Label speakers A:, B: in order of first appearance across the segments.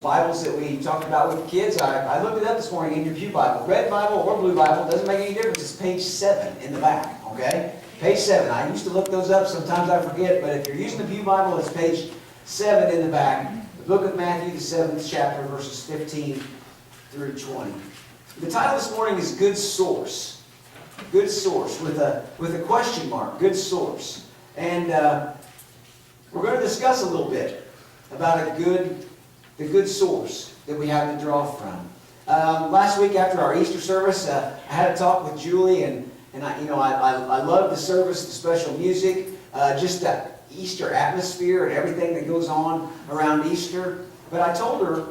A: Bibles that we talked about with kids, I looked it up this morning in your pew Bible. Red Bible or blue Bible, doesn't make any difference. It's page 7 in the back, okay? Page 7. I used to look those up. Sometimes I forget, but if you're using the pew Bible, it's page 7 in the back. The book of Matthew, the 7th chapter, verses 15 through 20. The title this morning is Good Source. Good Source, with a question mark. Good Source. And we're going to discuss a little bit about the good source that we have to draw from. Last week after our Easter service, I had a talk with Julie, and I love the service, the special music, just that Easter atmosphere and everything that goes on around Easter. But I told her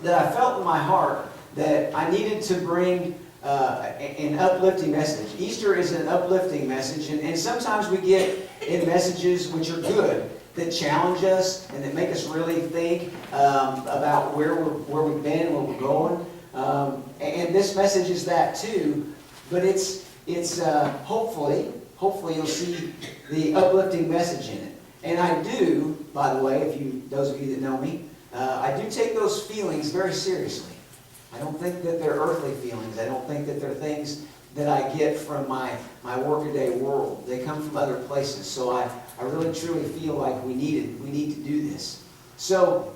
A: that I felt in my heart that I needed to bring an uplifting message. Easter is an uplifting message, and sometimes we get in messages which are good, that challenge us and that make us really think about where we've been, where we're going. And this message is that too, but it's hopefully you'll see the uplifting message in it. And I do, by the way, those of you that know me, I do take those feelings very seriously. I don't think that they're earthly feelings. I don't think that they're things that I get from my workaday world. They come from other places. So I really truly feel like we need to do this. So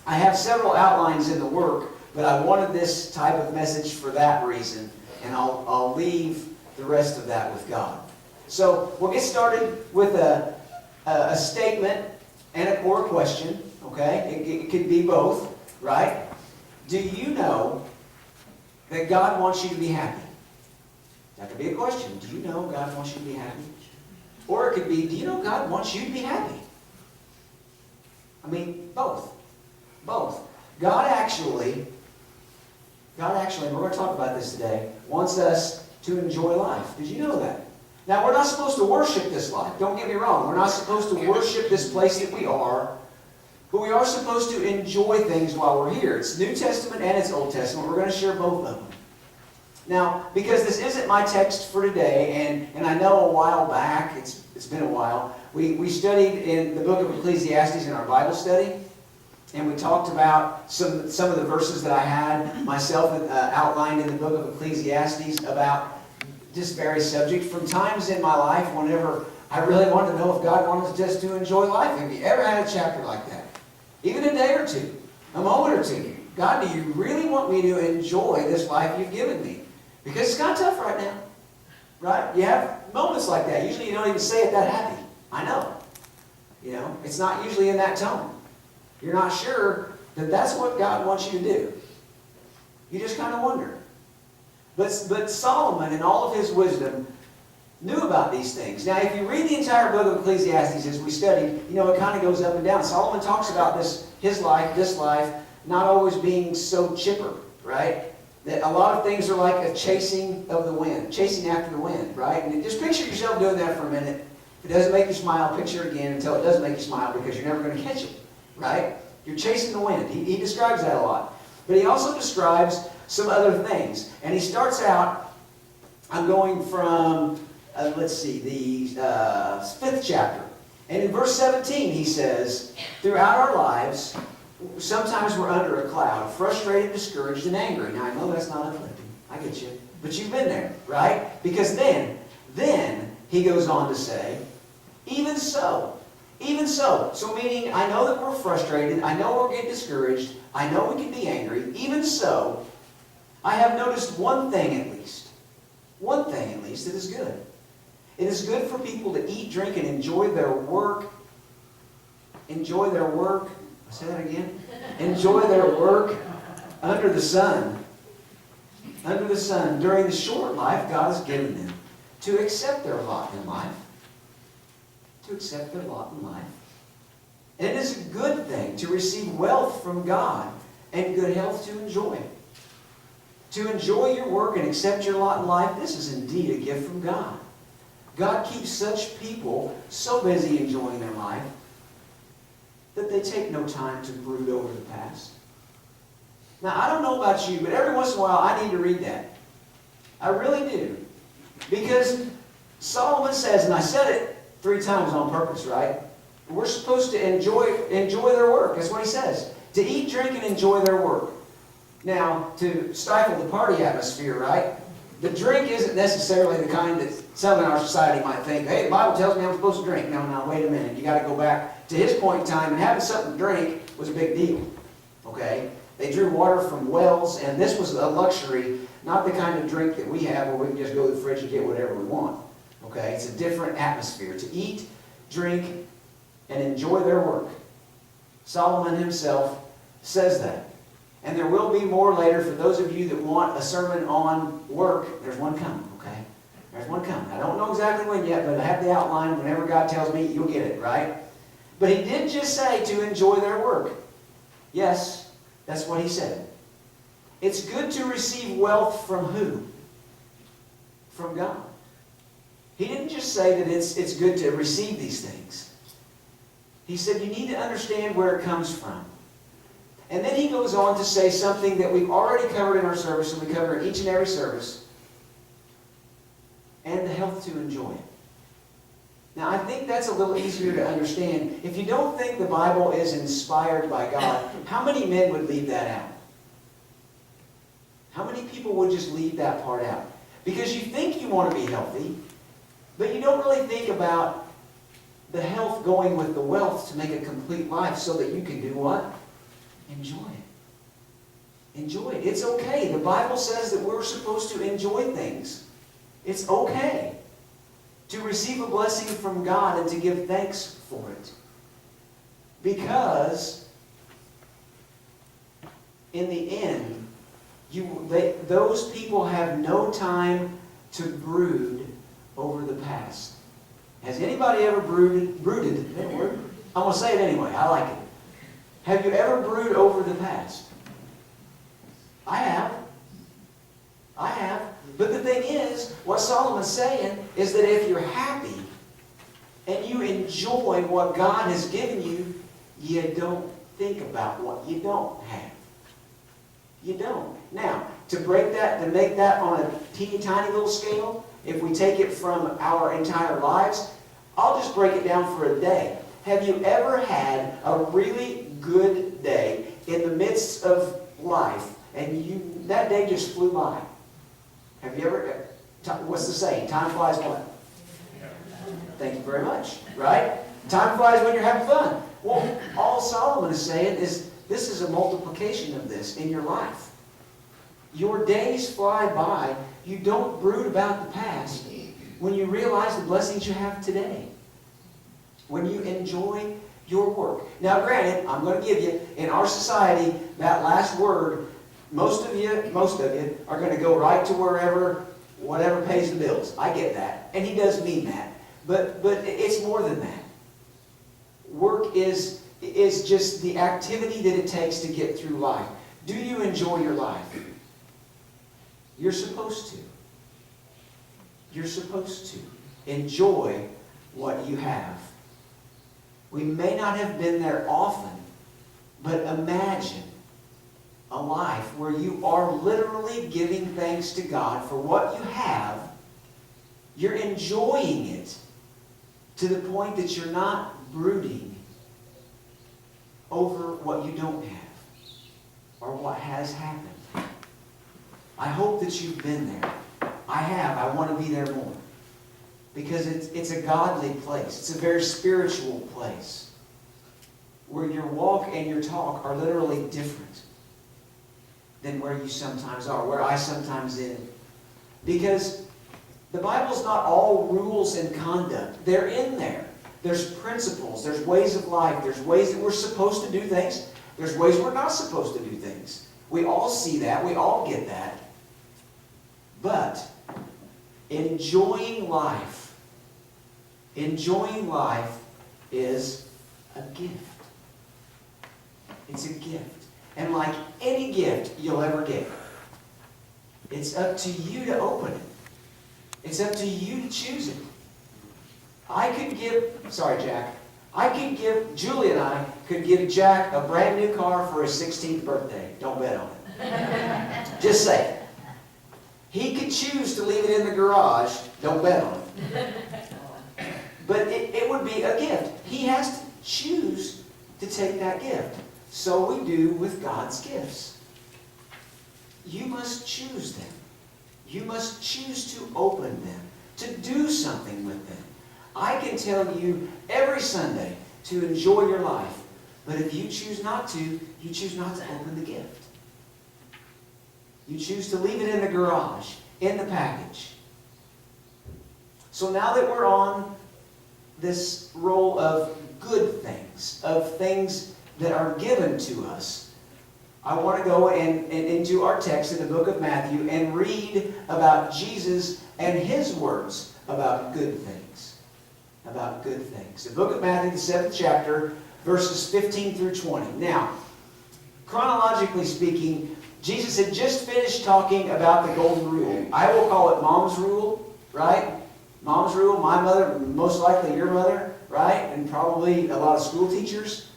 A: I have several outlines in the work, but I wanted this type of message for that reason, and I'll leave the rest of that with God. So we'll get started with a statement and or a question. Okay, it could be both, right? Do you know that God wants you to be happy? That could be a question. Do you know God wants you to be happy? Or it could be, do you know God wants you to be happy? I mean, both. Both. God actually, and we're going to talk about this today, wants us to enjoy life. Did you know that? Now, we're not supposed to worship this life. Don't get me wrong. We're not supposed to worship this place that we are. But we are supposed to enjoy things while we're here. It's New Testament and it's Old Testament. We're going to share both of them. Now, because this isn't my text for today, and I know a while back, it's been a while, we studied in the book of Ecclesiastes in our Bible study, and we talked about some of the verses that I had myself outlined in the book of Ecclesiastes about this very subject from times in my life whenever I really wanted to know if God wanted us just to enjoy life. Have you ever had a chapter like that? Even a day or two, a moment or two. God, do you really want me to enjoy this life you've given me? Because it's kind of tough right now, right? You have moments like that. Usually you don't even say it that happy. I know. You know, it's not usually in that tone. You're not sure that that's what God wants you to do. You just kind of wonder. But Solomon, in all of his wisdom, knew about these things. Now, if you read the entire book of Ecclesiastes as we studied, it kind of goes up and down. Solomon talks about this life, not always being so chipper, right? That a lot of things are like a chasing of the wind, chasing after the wind, right? And just picture yourself doing that for a minute. If it doesn't make you smile, picture it again until it does make you smile, because you're never going to catch it, right? You're chasing the wind. He describes that a lot. But he also describes some other things. And he starts out, I'm going from, the 5th chapter. And in verse 17 he says, throughout our lives, sometimes we're under a cloud, frustrated, discouraged, and angry. Now, I know that's not uplifting. I get you. But you've been there, right? Because then he goes on to say, even so. So meaning, I know that we're frustrated. I know we're getting discouraged. I know we can be angry. Even so, I have noticed one thing at least that is good. It is good for people to eat, drink, and enjoy their work. Enjoy their work. I'll say that again. Enjoy their work under the sun. Under the sun. During the short life God has given them. To accept their lot in life. To accept their lot in life. And it is a good thing to receive wealth from God and good health to enjoy. To enjoy your work and accept your lot in life, this is indeed a gift from God. God keeps such people so busy enjoying their life that they take no time to brood over the past. Now, I don't know about you, but every once in a while I need to read that. I really do. Because Solomon says, and I said it 3 times on purpose, right? We're supposed to enjoy their work. That's what he says. To eat, drink, and enjoy their work. Now, to stifle the party atmosphere, right? The drink isn't necessarily the kind that some in our society might think, hey, the Bible tells me I'm supposed to drink. No, wait a minute. You got to go back to his point in time, and having something to drink was a big deal. Okay? They drew water from wells, and this was a luxury, not the kind of drink that we have where we can just go to the fridge and get whatever we want. Okay? It's a different atmosphere. To eat, drink, and enjoy their work. Solomon himself says that. And there will be more later for those of you that want a sermon on work. There's one coming, okay? There's one coming. I don't know exactly when yet, but I have the outline. Whenever God tells me, you'll get it, right? But he did just say to enjoy their work. Yes, that's what he said. It's good to receive wealth from who? From God. He didn't just say that it's good to receive these things. He said you need to understand where it comes from. And then he goes on to say something that we've already covered in our service, and we cover in each and every service, and the health to enjoy it. Now, I think that's a little easier to understand. If you don't think the Bible is inspired by God, how many men would leave that out? How many people would just leave that part out? Because you think you want to be healthy, but you don't really think about the health going with the wealth to make a complete life so that you can do what? Enjoy it. Enjoy it. It's okay. The Bible says that we're supposed to enjoy things. It's okay to receive a blessing from God and to give thanks for it. Because in the end, those people have no time to brood over the past. Has anybody ever brooded? That word? I'm going to say it anyway. I like it. Have you ever brooded over the past? I have. I have. But the thing is, what Solomon's saying is that if you're happy and you enjoy what God has given you, you don't think about what you don't have. You don't. Now, to break that, to make that on a teeny tiny little scale, if we take it from our entire lives, I'll just break it down for a day. Have you ever had a really good day in the midst of life and that day just flew by? Have you ever, what's the saying? Time flies what? Thank you very much, right? Time flies when you're having fun. Well, all Solomon is saying is this is a multiplication of this in your life. Your days fly by. You don't brood about the past when you realize the blessings you have today. When you enjoy your work. Now, granted, I'm going to give you, in our society, that last word, most of you are going to go right to whatever pays the bills. I get that. And he does mean that. But it's more than that. Work is just the activity that it takes to get through life. Do you enjoy your life? You're supposed to. You're supposed to. Enjoy what you have. We may not have been there often, but imagine a life where you are literally giving thanks to God for what you have. You're enjoying it to the point that you're not brooding over what you don't have or what has happened. I hope that you've been there. I have. I want to be there more. Because it's a godly place. It's a very spiritual place where your walk and your talk are literally different than where you sometimes are, where I sometimes am. Because the Bible's not all rules and conduct. They're in there. There's principles. There's ways of life. There's ways that we're supposed to do things. There's ways we're not supposed to do things. We all see that. We all get that. But enjoying life is a gift. It's a gift. And like any gift you'll ever get, it's up to you to open it. It's up to you to choose it. Julie and I could give Jack a brand new car for his 16th birthday. Don't bet on it. Just say it. He could choose to leave it in the garage. Don't bet on it. But it would be a gift. He has to choose to take that gift. so we do with God's gifts. You must choose them. You must choose to open them, to do something with them. I can tell you every Sunday to enjoy your life, but if you choose not to, you choose not to open the gift. You choose to leave it in the garage, in the package. So now that we're on this roll of good things, of things that are given to us, I want to go into our text in the book of Matthew and read about Jesus and his words about good things. About good things. The book of Matthew, the 7th chapter, verses 15 through 20. Now, chronologically speaking, Jesus had just finished talking about the golden rule. I will call it Mom's rule, right? Mom's rule, my mother, most likely your mother, right? And probably a lot of school teachers.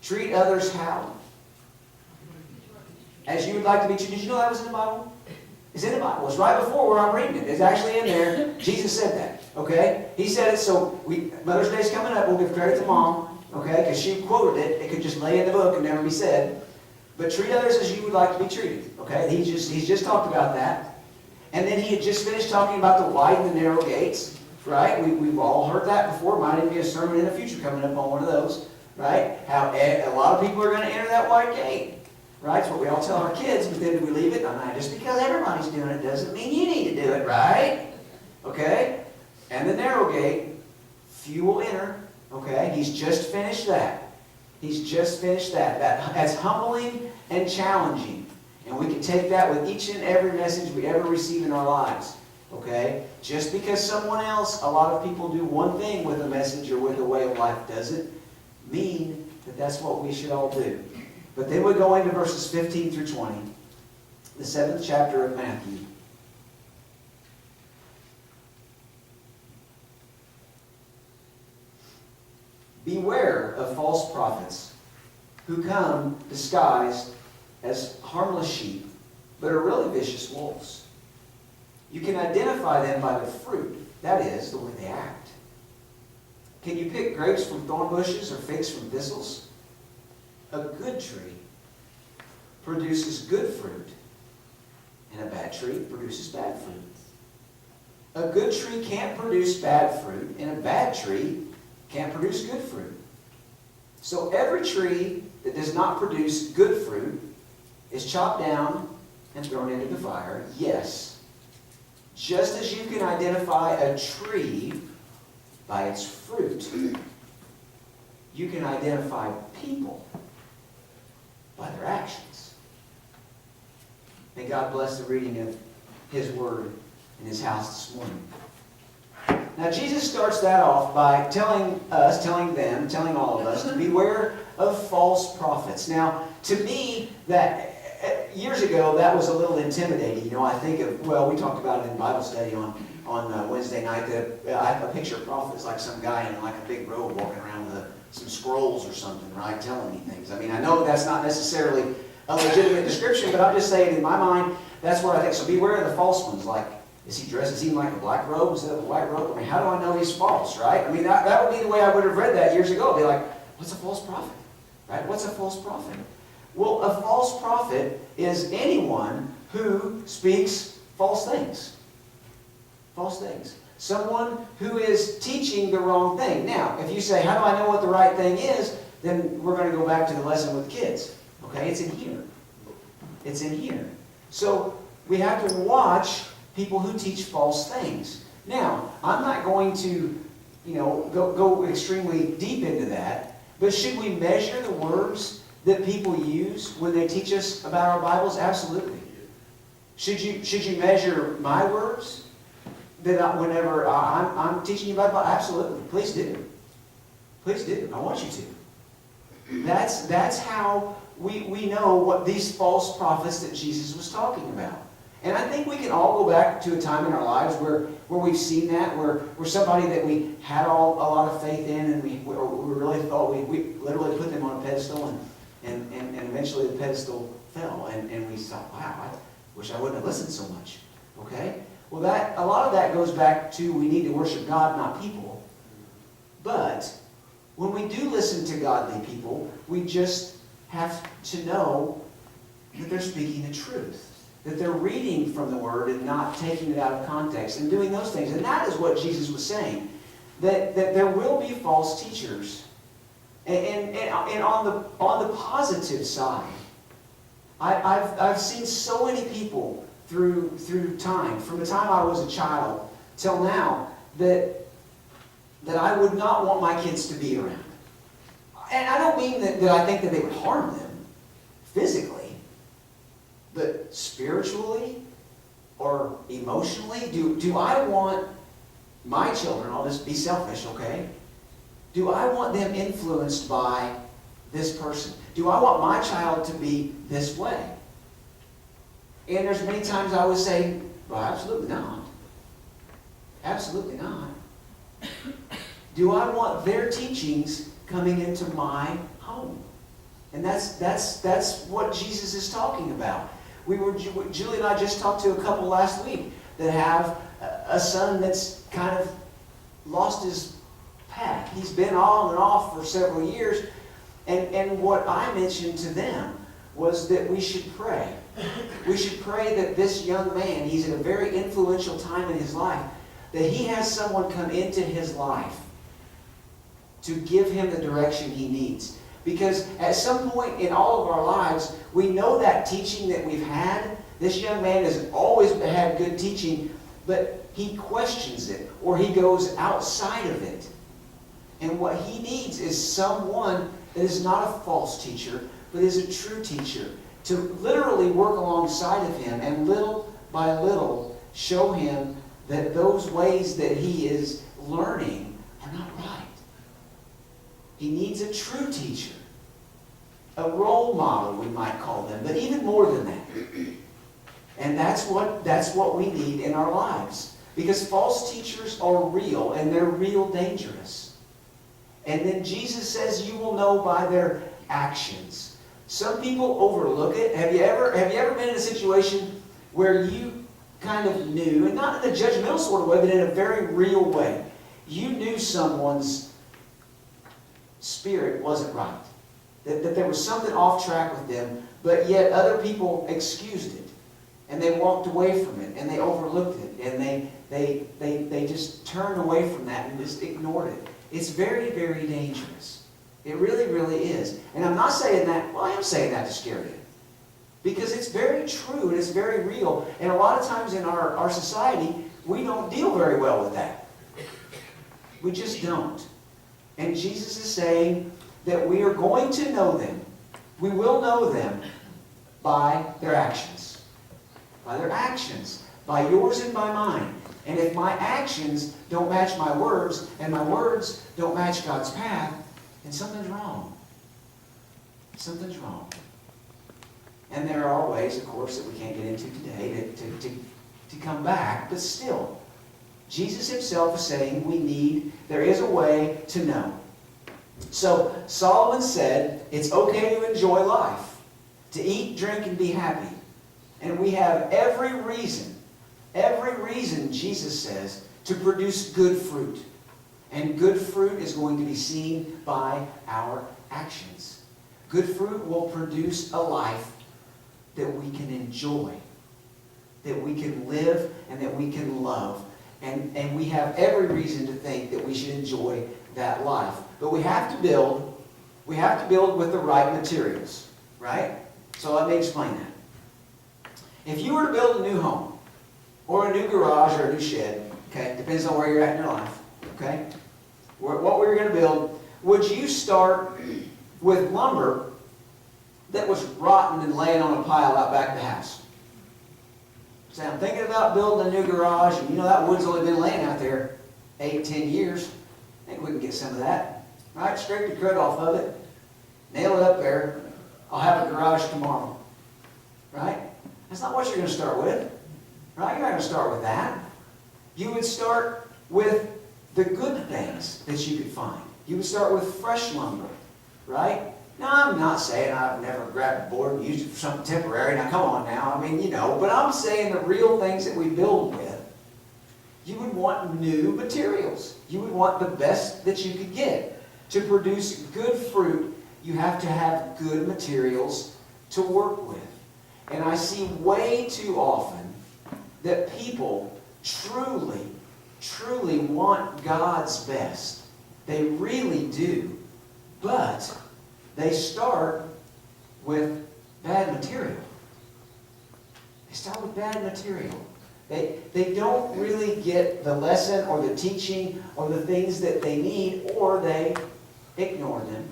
A: Treat others how? As you would like to be treated. Did you know that was in the Bible? It's in the Bible. It's right before where I'm reading it. It's actually in there. Jesus said that. Okay? He said it, so Mother's Day's coming up. We'll give credit to Mom. Okay? Because she quoted it. It could just lay in the book and never be said. But treat others as you would like to be treated. Okay? He's just talked about that. And then he had just finished talking about the wide and the narrow gates. Right? We've all heard that before. Might even be a sermon in the future coming up on one of those. Right? How a lot of people are going to enter that wide gate. Right? That's what we all tell our kids, but then do we leave it? Just because everybody's doing it doesn't mean you need to do it, right? Okay? And the narrow gate, few will enter. Okay? He's just finished that. He's just finished that. That's humbling and challenging. And we can take that with each and every message we ever receive in our lives. Okay? Just because someone else, a lot of people do one thing with a message or with a way of life doesn't mean that that's what we should all do. But then we go into verses 15 through 20, the 7th chapter of Matthew. Beware of false prophets who come disguised as harmless sheep, but are really vicious wolves. You can identify them by their fruit, that is, the way they act. Can you pick grapes from thorn bushes or figs from thistles? A good tree produces good fruit, and a bad tree produces bad fruit. A good tree can't produce bad fruit, and a bad tree can't produce good fruit. So every tree that does not produce good fruit is chopped down and thrown into the fire. Yes, just as you can identify a tree by its fruit, you can identify people by their actions. May God bless the reading of his word in his house this morning. Now Jesus starts that off by telling all of us to beware of false prophets. Now, to me, that years ago, that was a little intimidating. You know, I think of, well, we talked about it in Bible study on Wednesday night, that I picture a prophet as like some guy in like a big robe walking around with some scrolls or something, right, telling me things. I mean, I know that's not necessarily a legitimate description, but I'm just saying in my mind, that's what I think. So beware of the false ones. Like, is he dressed in like a black robe instead of a white robe? I mean, how do I know he's false, right? I mean, that would be the way I would have read that years ago. I'd be like, what's a false prophet? Right? What's a false prophet? Well, a false prophet is anyone who speaks false things. False things. Someone who is teaching the wrong thing. Now, if you say, how do I know what the right thing is? Then we're going to go back to the lesson with kids. Okay? It's in here. It's in here. So we have to watch people who teach false things. Now, I'm not going to, go extremely deep into that, but should we measure the words that people use when they teach us about our Bibles? Absolutely. Should you measure my words whenever I'm teaching you about the Bible? Absolutely. Please do. Please do. I want you to. That's how we know what these false prophets that Jesus was talking about. And I think we can all go back to a time in our lives where we've seen that, where somebody that we had a lot of faith in, and we really thought we literally put them on a pedestal, and eventually the pedestal fell, and we thought, wow, I wish I wouldn't have listened so much. Okay? Well, a lot of that goes back to we need to worship God, not people. But when we do listen to godly people, we just have to know that they're speaking the truth, that they're reading from the Word and not taking it out of context and doing those things. And that is what Jesus was saying, that there will be false teachers. And on the positive side, I've seen so many people through time, from the time I was a child till now, that I would not want my kids to be around. And I don't mean that I think that they would harm them physically, but spiritually or emotionally, do I want my children, I'll just be selfish, okay? Do I want them influenced by this person? Do I want my child to be this way? And there's many times I would say, well, absolutely not. Absolutely not. Do I want their teachings coming into my home? And that's what Jesus is talking about. Julie and I just talked to a couple last week that have a son that's kind of lost his path. He's been on and off for several years. And what I mentioned to them was that we should pray. We should pray that this young man, he's at a very influential time in his life, that he has someone come into his life to give him the direction he needs. Because at some point in all of our lives, we know that teaching that we've had, this young man has always had good teaching, but he questions it, or he goes outside of it. And what he needs is someone that is not a false teacher, but is a true teacher, to literally work alongside of him and little by little show him that those ways that he is learning are not right. He needs a true teacher, a role model, we might call them, but even more than that. And that's what we need in our lives. Because false teachers are real, and they're real dangerous. And then Jesus says you will know by their actions. Some people overlook it. Have you ever been in a situation where you kind of knew, and not in a judgmental sort of way, but in a very real way, you knew someone's spirit wasn't right, that there was something off track with them, but yet other people excused it, and they walked away from it, and they overlooked it, and they just turned away from that and just ignored it. It's very, very dangerous. It really, really is. And I'm not saying that, well, I am saying that to scare you. Because it's very true and it's very real. And a lot of times in our society, we don't deal very well with that. We just don't. And Jesus is saying that we are going to know them. We will know them by their actions. By their actions. By yours and by mine. And if my actions don't match my words, and my words don't match God's path, then something's wrong. Something's wrong. And there are ways, of course, that we can't get into today to come back, but still, Jesus himself is saying there is a way to know. So Solomon said it's okay to enjoy life, to eat, drink, and be happy. And we have every reason, Jesus says, to produce good fruit. And good fruit is going to be seen by our actions. Good fruit will produce a life that we can enjoy, that we can live, and that we can love. And we have every reason to think that we should enjoy that life. But we have to build with the right materials, right? So let me explain that. If you were to build a new home, or a new garage, or a new shed, okay, depends on where you're at in your life, okay? What we were going to build, would you start with lumber that was rotten and laying on a pile out back of the house? Say, I'm thinking about building a new garage, and that wood's only been laying out there 8, 10 years. I think we can get some of that. Right? Scrape the crud off of it. Nail it up there. I'll have a garage tomorrow. Right? That's not what you're going to start with. Right? You're not going to start with that. You would start with the good things that you could find. You would start with fresh lumber. Right? Now, I'm not saying I've never grabbed a board and used it for something temporary. Now, come on now. I mean, but I'm saying the real things that we build with. You would want new materials. You would want the best that you could get to produce good fruit you have to have good materials to work with. And I see way too often that people truly, truly want God's best. They really do. But they start with bad material. They start with bad material. They don't really get the lesson or the teaching or the things that they need, or they ignore them.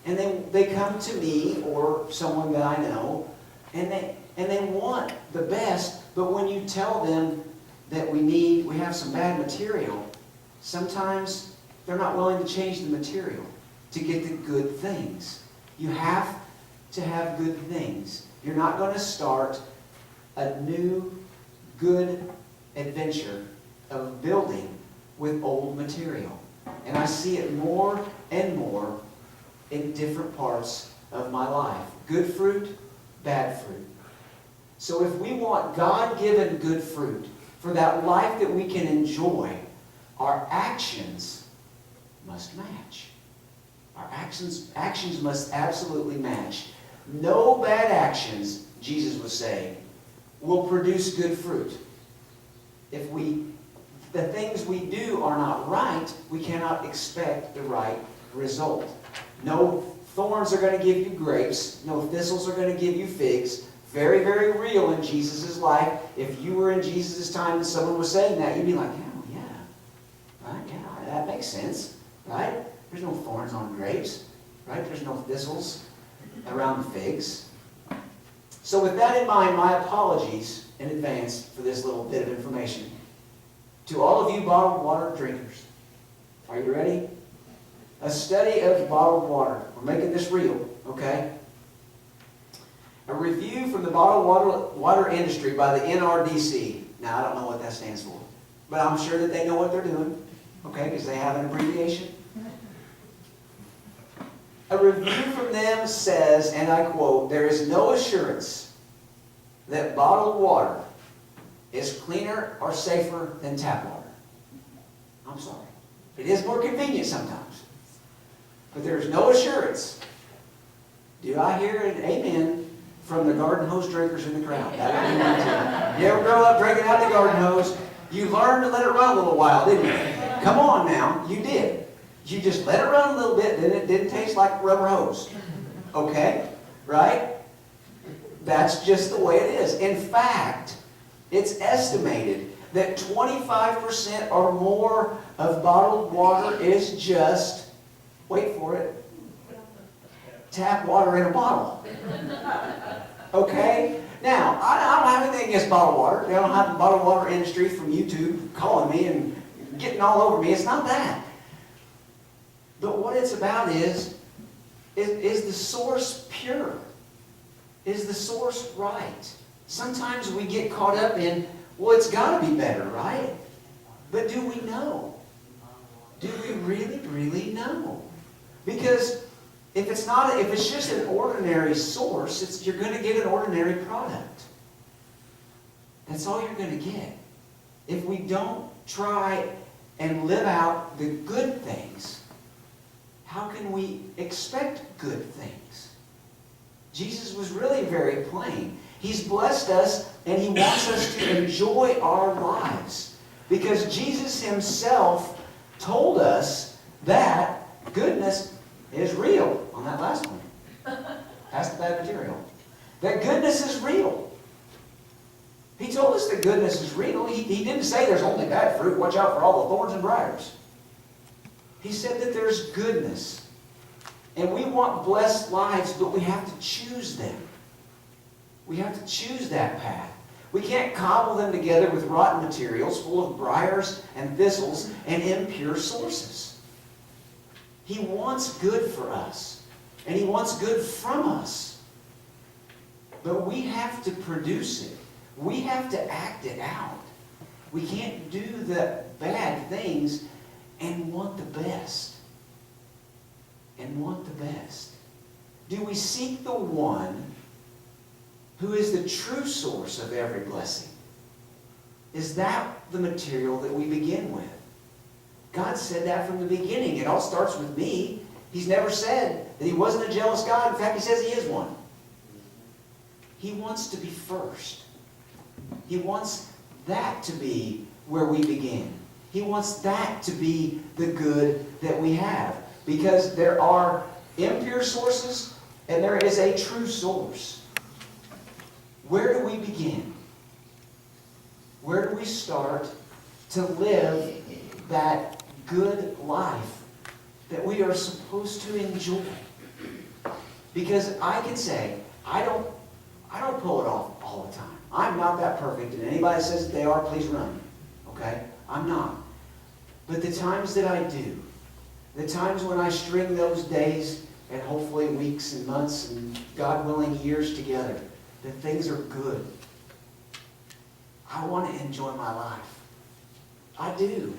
A: And they come to me or someone that I know, and they want the best, but when you tell them that we have some bad material, sometimes they're not willing to change the material to get the good things. You have to have good things. You're not going to start a new good adventure of building with old material. And I see it more and more in different parts of my life. Good fruit, bad fruit. So if we want God-given good fruit for that life that we can enjoy, our actions must match. Our actions must absolutely match. No bad actions, Jesus was saying, will produce good fruit. If the things we do are not right, we cannot expect the right result. No thorns are going to give you grapes. No thistles are going to give you figs. Very, very real in Jesus' life. If you were in Jesus' time and someone was saying that, you'd be like, oh, yeah. Right? Yeah, that makes sense. Right? There's no thorns on grapes. Right? There's no thistles around figs. So with that in mind, my apologies in advance for this little bit of information. To all of you bottled water drinkers, are you ready? A study of bottled water. We're making this real, okay? A review from the bottled water industry by the NRDC. Now, I don't know what that stands for, but I'm sure that they know what they're doing, okay, because they have an abbreviation. A review from them says, and I quote, "There is no assurance that bottled water is cleaner or safer than tap water." I'm sorry. It is more convenient sometimes, but there is no assurance. Do I hear an amen from the garden hose drinkers in the crowd? That would be mine too. You ever grow up drinking out the garden hose? You learned to let it run a little while, didn't you? Come on now, you did. You just let it run a little bit, then it didn't taste like rubber hose. Okay? Right? That's just the way it is. In fact, it's estimated that 25% or more of bottled water is just, wait for it, tap water in a bottle. Okay? Now, I don't have anything against bottled water. I don't have the bottled water industry from YouTube calling me and getting all over me. It's not that. But what it's about is the source pure? Is the source right? Sometimes we get caught up in, well, it's got to be better, right? But do we know? Do we really, really know? Because if it's just an ordinary source, you're going to get an ordinary product. That's all you're going to get. If we don't try and live out the good things, how can we expect good things? Jesus was really very plain. He's blessed us, and He wants us to enjoy our lives. Because Jesus Himself told us that goodness is real. On that last one. That's the bad material. That goodness is real. He told us that goodness is real. He didn't say there's only bad fruit. Watch out for all the thorns and briars. He said that there's goodness. And we want blessed lives, but we have to choose them. We have to choose that path. We can't cobble them together with rotten materials full of briars and thistles and impure sources. He wants good for us. And He wants good from us. But we have to produce it. We have to act it out. We can't do the bad things and want the best. And want the best. Do we seek the one who is the true source of every blessing? Is that the material that we begin with? God said that from the beginning. It all starts with me. He's never said that he wasn't a jealous God. In fact, he says he is one. He wants to be first. He wants that to be where we begin. He wants that to be the good that we have. Because there are impure sources and there is a true source. Where do we begin? Where do we start to live that good life that we are supposed to enjoy? Because I can say, I don't pull it off all the time. I'm not that perfect, and anybody that says that they are, please run. Okay? I'm not. But the times that I do, the times when I string those days and hopefully weeks and months and God willing years together, that things are good. I want to enjoy my life. I do.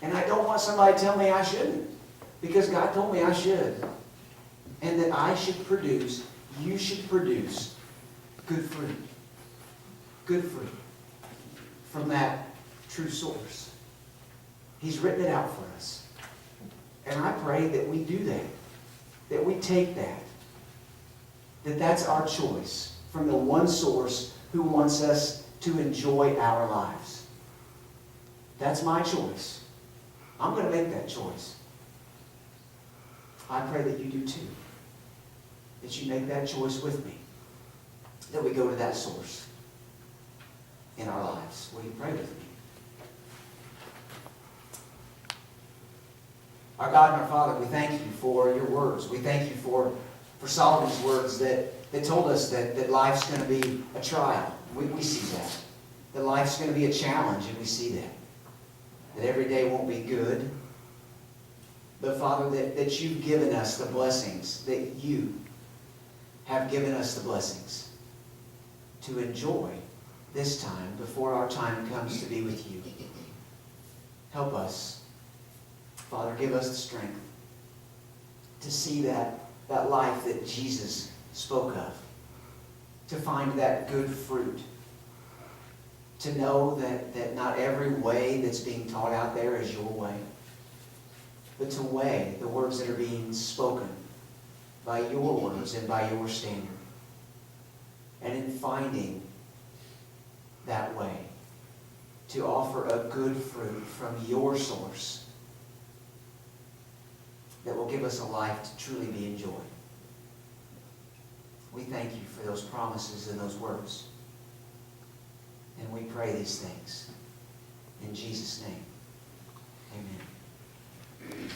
A: And I don't want somebody to tell me I shouldn't. Because God told me I should. And that I should produce, you should produce good fruit. Good fruit. From that true source. He's written it out for us. And I pray that we do that. That we take that. That that's our choice from the one source who wants us to enjoy our lives. That's my choice. I'm going to make that choice. I pray that you do too. That you make that choice with me. That we go to that source in our lives. Will you pray with me? Our God and our Father, we thank you for your words. We thank you for Solomon's words that told us that life's going to be a trial. We see that. That life's going to be a challenge, and we see that. That every day won't be good. But Father, that you've given us the blessings, that you have given us the blessings to enjoy this time before our time comes to be with you. Help us. Father, give us the strength to see that life that Jesus spoke of, to find that good fruit, to know that not every way that's being taught out there is your way, but to weigh the words that are being spoken by your words and by your standard. And in finding that way, to offer a good fruit from your source that will give us a life to truly be enjoyed. We thank you for those promises and those words. And we pray these things in Jesus' name. Amen.